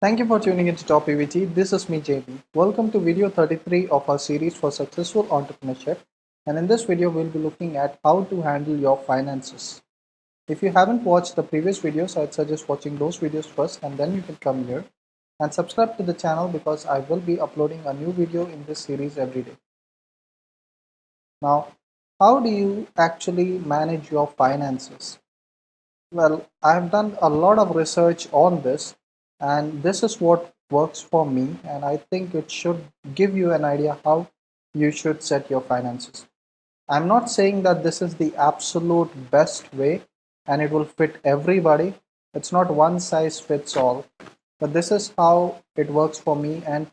Thank you for tuning into Top PVT. This is me, JB. Welcome to video 33 of our series for successful entrepreneurship. And in this video, we'll be looking at how to handle your finances. If you haven't watched the previous videos, I'd suggest watching those videos first and then you can come here and subscribe to the channel because I will be uploading a new video in this series every day. Now, how do you actually manage your finances? Well, I've done a lot of research on this, and this is what works for me, and I think it should give you an idea how you should set your finances. I'm not saying that this is the absolute best way and it will fit everybody. It's not one size fits all, but this is how it works for me, and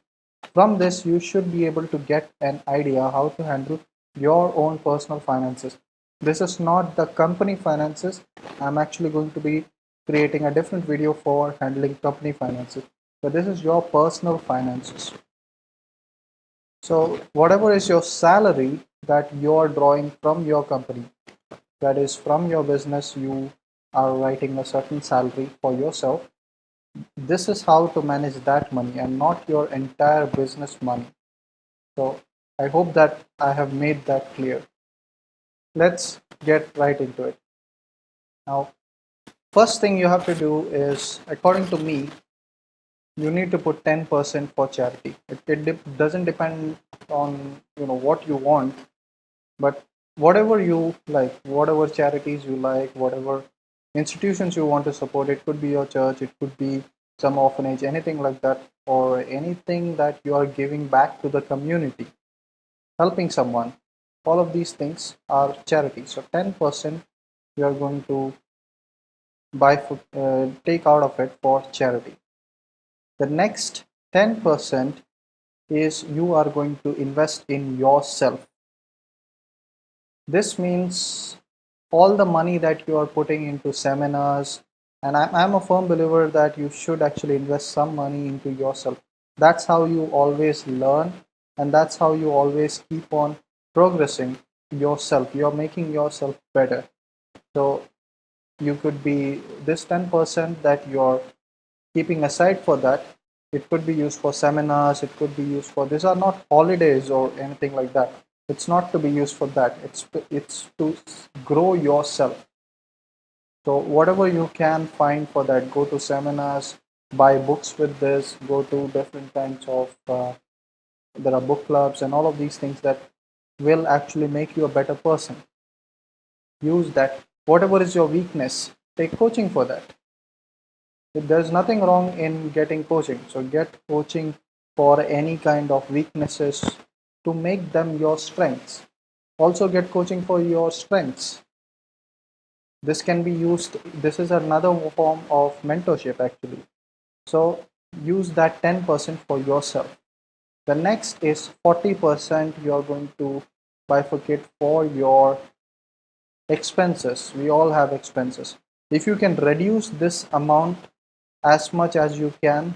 from this, you should be able to get an idea how to handle your own personal finances. This is not the company finances. I'm actually going to be creating a different video for handling company finances. But this is your personal finances. So, whatever is your salary that you're drawing from your company, that is from your business, you are writing a certain salary for yourself. This is how to manage that money and not your entire business money. So I hope that I have made that clear. Let's get right into it. Now, first thing you have to do is, according to me, you need to put 10% for charity. It doesn't depend on what you want, but whatever you like, whatever charities you like, whatever institutions you want to support, it could be your church, it could be some orphanage, anything like that, or anything that you are giving back to the community, helping someone. All of these things are charity. So 10% you are going to take out of it for charity. The next 10% is you are going to invest in yourself. This means all the money that you are putting into seminars, and I'm a firm believer that you should actually invest some money into yourself. That's how you always learn, and that's how you always keep on progressing yourself. You're making yourself better. So you could be this 10% that you're keeping aside for that. It could be used for seminars, it could be used for, these are not holidays or anything like that. It's not to be used for that. It's to grow yourself. So whatever you can find for that, go to seminars, buy books with this, go to different kinds of there are book clubs and all of these things that will actually make you a better person. Use that. Whatever is your weakness, take coaching for that. There's nothing wrong in getting coaching. So get coaching for any kind of weaknesses to make them your strengths. Also get coaching for your strengths. This can be used, this is another form of mentorship actually. So use that 10% for yourself. The next is 40% you're going to bifurcate for your expenses. We all have expenses. If you can reduce this amount as much as you can,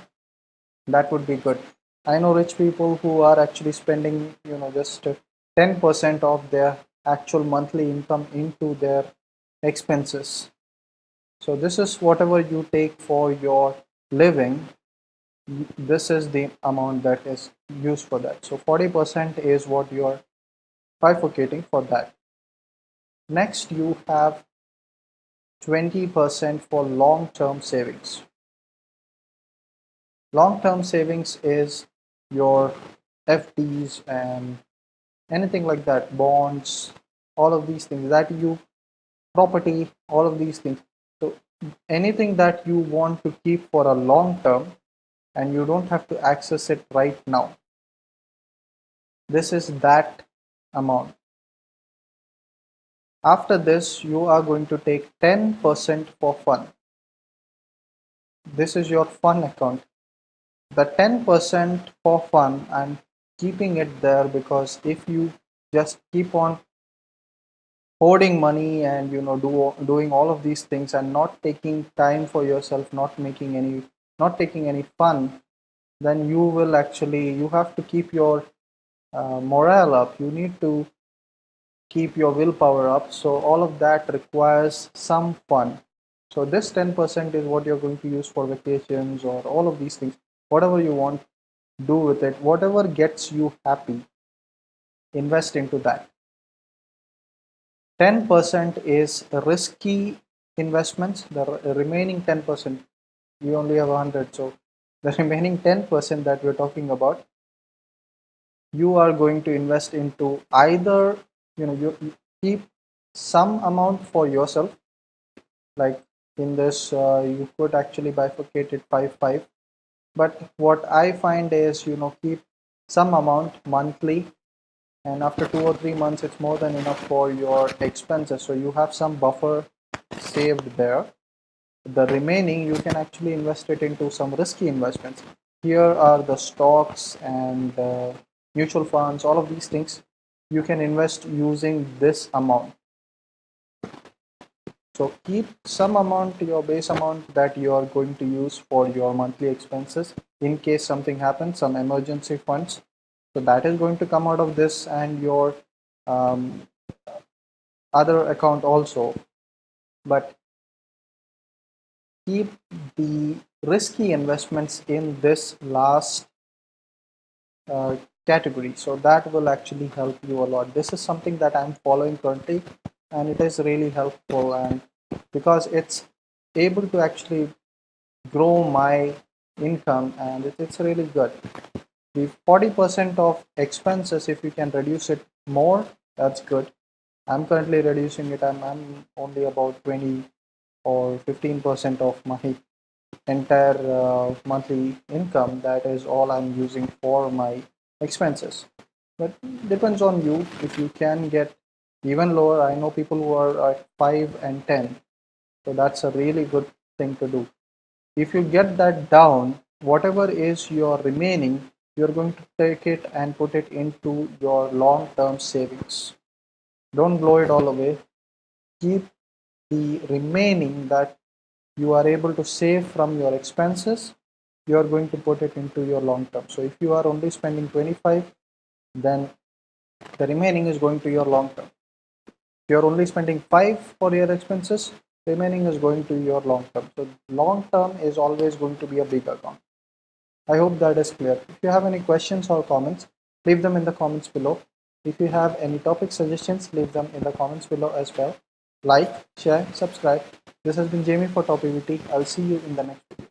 that would be good. I know rich people who are actually spending, just 10% of their actual monthly income into their expenses. So this is whatever you take for your living. This is the amount that is used for that. So 40% is what you are bifurcating for that. Next, you have 20% for long-term savings. Long-term savings is your FDs and anything like that, bonds, all of these things that you, property, all of these things. So anything that you want to keep for a long term and you don't have to access it right now. This is that amount. After this, you are going to take 10% for fun. This is your fun account. The 10% for fun, I'm keeping it there because if you just keep on hoarding money and doing all of these things and not taking time for yourself, not taking any fun, then you will actually, you have to keep your morale up. You need to keep your willpower up. So all of that requires some fun. So this 10% is what you're going to use for vacations or all of these things, whatever you want, do with it, whatever gets you happy, invest into that. 10% is risky investments. The remaining 10%, we only have 100, so the remaining 10% that we're talking about, you are going to invest into either, you keep some amount for yourself, like in this, you could actually bifurcate it 5-5. But what I find is, keep some amount monthly, and after 2 or 3 months, it's more than enough for your expenses. So you have some buffer saved there. The remaining, you can actually invest it into some risky investments. Here are the stocks and mutual funds, all of these things. You can invest using this amount. So keep some amount, your base amount, that you are going to use for your monthly expenses in case something happens, some emergency funds. So that is going to come out of this and your um, other account also. But keep the risky investments in this last uh, category. So that will actually help you a lot. This is something that I'm following currently, and it is really helpful, and because it's able to actually grow my income, and it's really good. The 40% of expenses, if you can reduce it more, that's good. I'm currently reducing it. I'm only about 20 or 15% of my entire monthly income. That is all I'm using for my expenses. But depends on you. If you can get even lower, I know people who are at 5 and 10. So that's a really good thing to do. If you get that down, whatever is your remaining, you're going to take it and put it into your long-term savings. Don't blow it all away. Keep the remaining that you are able to save from your expenses, you are going to put it into your long term. So if you are only spending 25, then the remaining is going to your long term. If you are only spending 5 for your expenses, remaining is going to your long term. So long term is always going to be a big account. I hope that is clear. If you have any questions or comments, leave them in the comments below. If you have any topic suggestions, leave them in the comments below as well. Like, share, subscribe. This has been Jamie for Topivity. I'll see you in the next video.